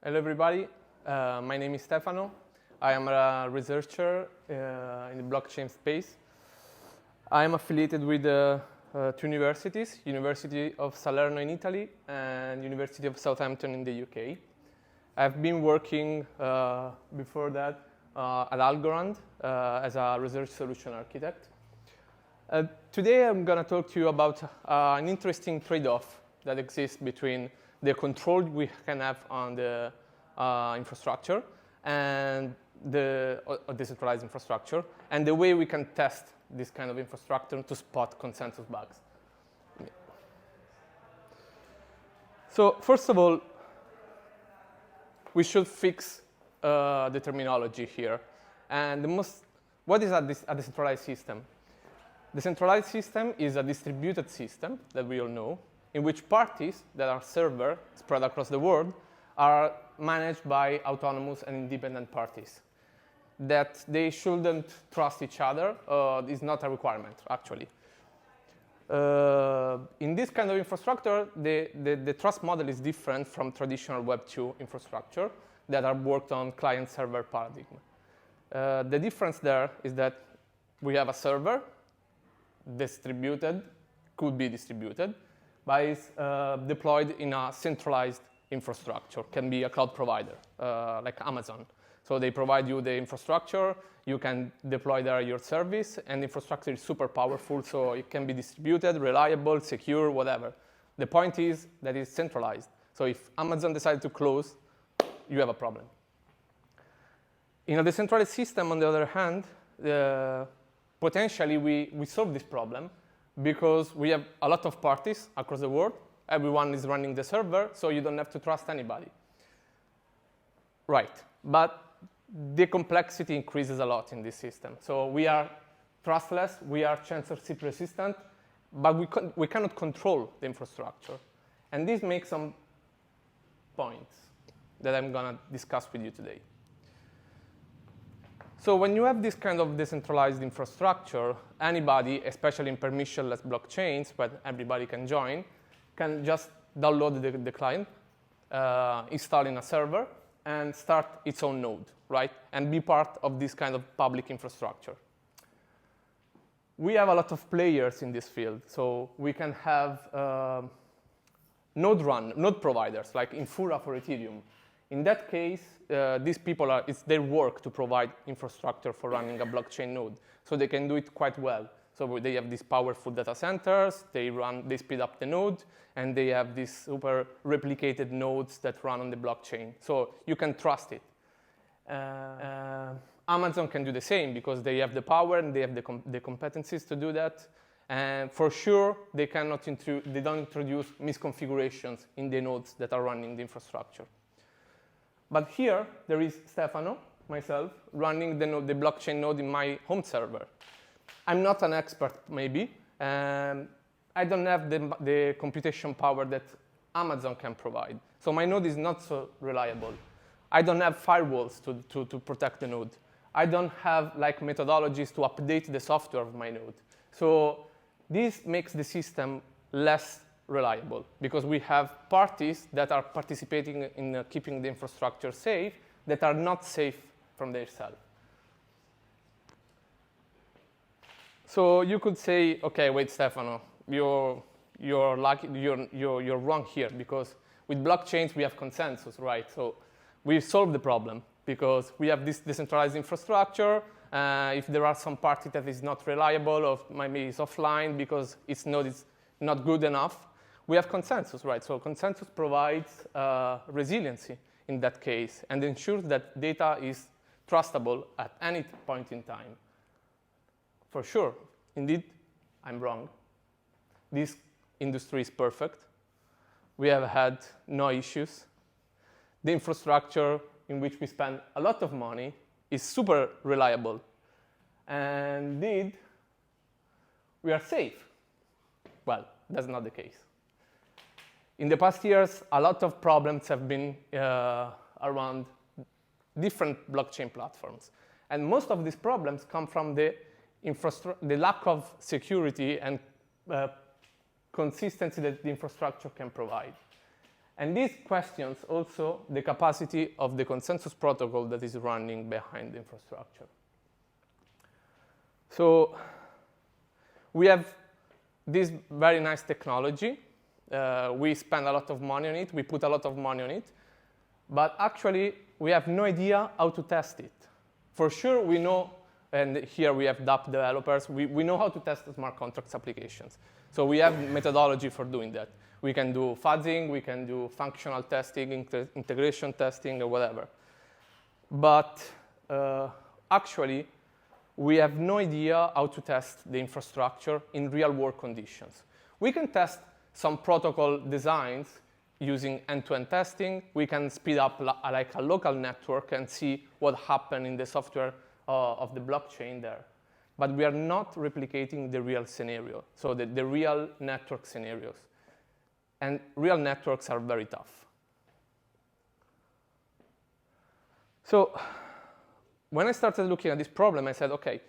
Hello everybody, my name is Stefano. I am a researcher in the blockchain space. I am affiliated with two universities, University of Salerno in Italy and University of Southampton in the UK. I've been working before that at Algorand as a research solution architect. Today I'm going to talk to you about an interesting trade-off that exists between the control we can have on the infrastructure and the decentralized infrastructure, and the way we can test this kind of infrastructure to spot consensus bugs. So first of all, we should fix the terminology here. And what is a decentralized system? The centralized system is a distributed system that we all know, in which parties that are servers spread across the world are managed by autonomous and independent parties. That they shouldn't trust each other is not a requirement, actually. In this kind of infrastructure, the trust model is different from traditional Web 2 infrastructure that are worked on client-server paradigm. The difference there is that we have a server, could be distributed, but is deployed in a centralized infrastructure, can be a cloud provider, like Amazon. So they provide you the infrastructure, you can deploy there your service, and the infrastructure is super powerful, so it can be distributed, reliable, secure, whatever. The point is that it's centralized. So if Amazon decides to close, you have a problem. In a decentralized system, on the other hand, potentially we solve this problem because we have a lot of parties across the world. Everyone is running the server, so you don't have to trust anybody. Right, but the complexity increases a lot in this system. So we are trustless, we are censorship resistant, but we cannot control the infrastructure. And this makes some points that I'm going to discuss with you today. So when you have this kind of decentralized infrastructure, anybody, especially in permissionless blockchains, where everybody can join, can just download the client, install in a server, and start its own node, right? And be part of this kind of public infrastructure. We have a lot of players in this field, so we can have node providers, like Infura for Ethereum. In that case, these people it's their work to provide infrastructure for running a blockchain node. So they can do it quite well. So they have these powerful data centers, they speed up the node, and they have these super replicated nodes that run on the blockchain. So you can trust it. Amazon can do the same because they have the power and they have the competencies to do that. And for sure, they don't introduce misconfigurations in the nodes that are running the infrastructure. But here, there is Stefano, myself, running the blockchain node in my home server. I'm not an expert, maybe. I don't have the computation power that Amazon can provide. So my node is not so reliable. I don't have firewalls to protect the node. I don't have methodologies to update the software of my node. So this makes the system less reliable because we have parties that are participating in keeping the infrastructure safe that are not safe from themselves. So you could say, okay, wait, Stefano, you're wrong here because with blockchains we have consensus, right? So we solved the problem because we have this decentralized infrastructure. If there are some party that is not reliable or maybe is offline because its node is not good enough, we have consensus, right? So consensus provides resiliency in that case and ensures that data is trustable at any point in time. For sure, indeed, I'm wrong. This industry is perfect. We have had no issues. The infrastructure in which we spend a lot of money is super reliable. And indeed, we are safe. Well, that's not the case. In the past years, a lot of problems have been around different blockchain platforms. And most of these problems come from the lack of security and consistency that the infrastructure can provide. And this questions also the capacity of the consensus protocol that is running behind the infrastructure. So we have this very nice technology. We spend a lot of money on it. We put a lot of money on it. But actually, we have no idea how to test it. For sure, we know, and here we have DApp developers, we know how to test smart contracts applications. So we have methodology for doing that. We can do fuzzing, we can do functional testing, integration testing, or whatever. But actually, we have no idea how to test the infrastructure in real-world conditions. We can test some protocol designs using end-to-end testing. We can speed up like a local network and see what happened in the software of the blockchain there. But we are not replicating the real scenario, so the real network scenarios. And real networks are very tough. So when I started looking at this problem, I said, OK,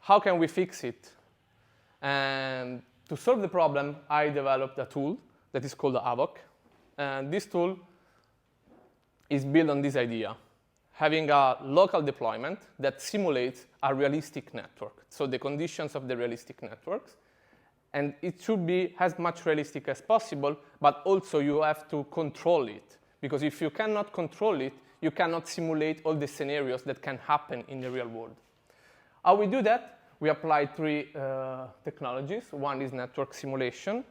how can we fix it? And to solve the problem, I developed a tool that is called Avoc. And this tool is built on this idea, having a local deployment that simulates a realistic network, so the conditions of the realistic networks. And it should be as much realistic as possible, but also you have to control it. Because if you cannot control it, you cannot simulate all the scenarios that can happen in the real world. How we do that? We apply three technologies. One is network simulation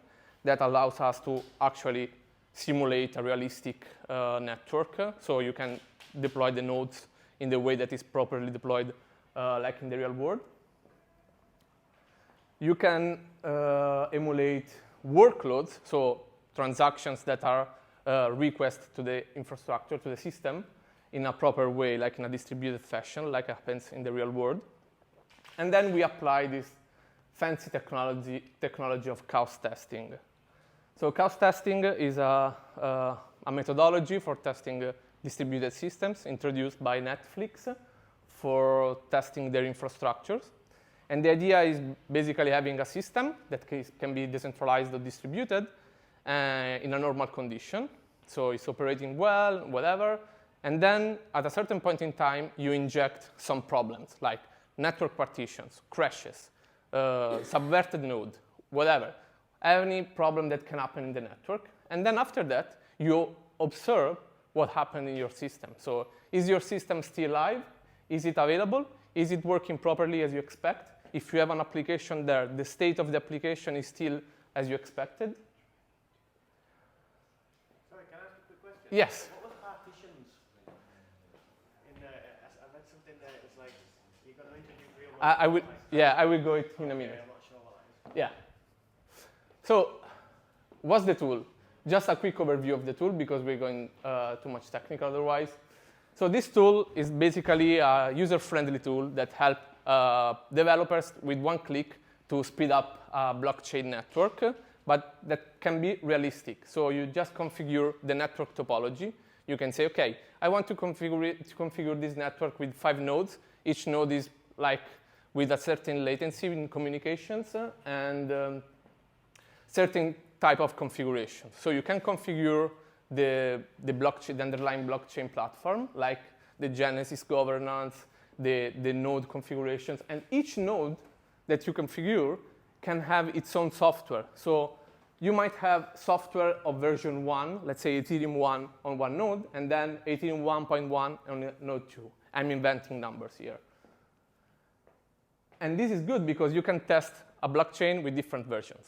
that allows us to actually simulate a realistic network. So you can deploy the nodes in the way that is properly deployed like in the real world. You can emulate workloads, so transactions that are requests to the infrastructure, to the system, in a proper way, like in a distributed fashion, like happens in the real world. And then we apply this fancy technology of chaos testing. So chaos testing is a methodology for testing distributed systems introduced by Netflix for testing their infrastructures. And the idea is basically having a system that can be decentralized or distributed in a normal condition. So it's operating well, whatever. And then at a certain point in time, you inject some problems like network partitions, crashes, subverted node, whatever. Any problem that can happen in the network. And then after that, you observe what happened in your system. So is your system still live? Is it available? Is it working properly as you expect? If you have an application there, the state of the application is still as you expected? Sorry, can I ask a quick question? Yes. What was partitions? I read something that it was like, you're going to introduce real world. I will go it in a minute. I'm not sure what that is. Yeah. So what's the tool? Just a quick overview of the tool because we're going too much technical otherwise. So this tool is basically a user-friendly tool that helps developers with one click to speed up a blockchain network, but that can be realistic. So you just configure the network topology. You can say, OK, I want to configure this network with 5 nodes. Each node is like with a certain latency in communications and certain type of configuration. So you can configure the underlying blockchain platform, like the Genesis governance, the node configurations. And each node that you configure can have its own software. So you might have software of version 1, let's say Ethereum 1 on one node, and then Ethereum 1.1 on node 2. I'm inventing numbers here. And this is good because you can test a blockchain with different versions.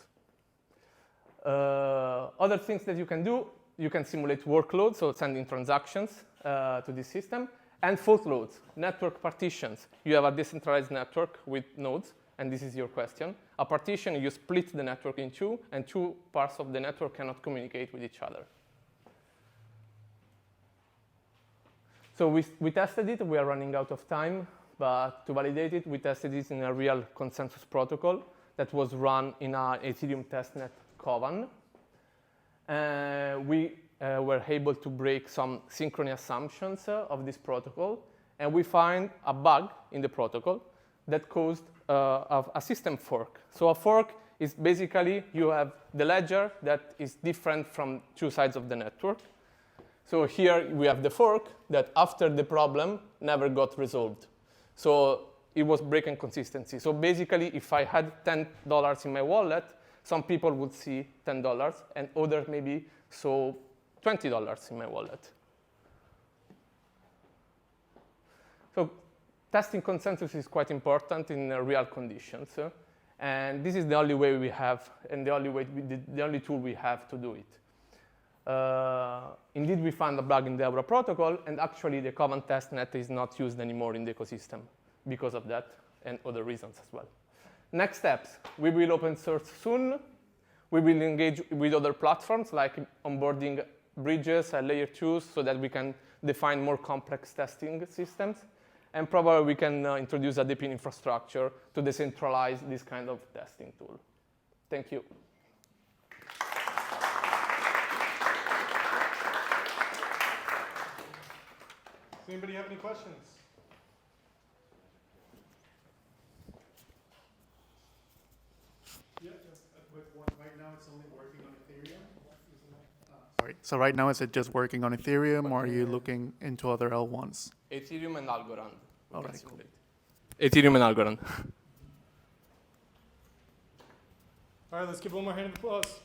Other things that you can do, you can simulate workloads, so sending transactions to this system, and fault loads, network partitions. You have a decentralized network with nodes, and this is your question. A partition, you split the network in two, and two parts of the network cannot communicate with each other. So we tested it. We are running out of time, but to validate it, we tested it in a real consensus protocol that was run in an Ethereum testnet Kovan. We were able to break some synchrony assumptions of this protocol, and we find a bug in the protocol that caused a system fork. So a fork is basically you have the ledger that is different from two sides of the network. So here we have the fork that after the problem never got resolved. So it was breaking consistency. So basically, if I had $10 in my wallet, some people would see $10 and others maybe saw $20 in my wallet. So testing consensus is quite important in real conditions. And this is the only way we have, and the only tool we have to do it. Indeed, we found a bug in the Aura protocol, and actually the Common testnet is not used anymore in the ecosystem because of that and other reasons as well. Next steps, we will open source soon. We will engage with other platforms like onboarding bridges and layer 2s so that we can define more complex testing systems. And probably we can introduce a DP infrastructure to decentralize this kind of testing tool. Thank you. Does anybody have any questions? Yeah, right now it's only working on Ethereum. Sorry. So right now is it just working on Ethereum, or are you looking into other L1s? Ethereum and Algorand. All right, cool. Ethereum and Algorand. All right, let's give one more hand of applause.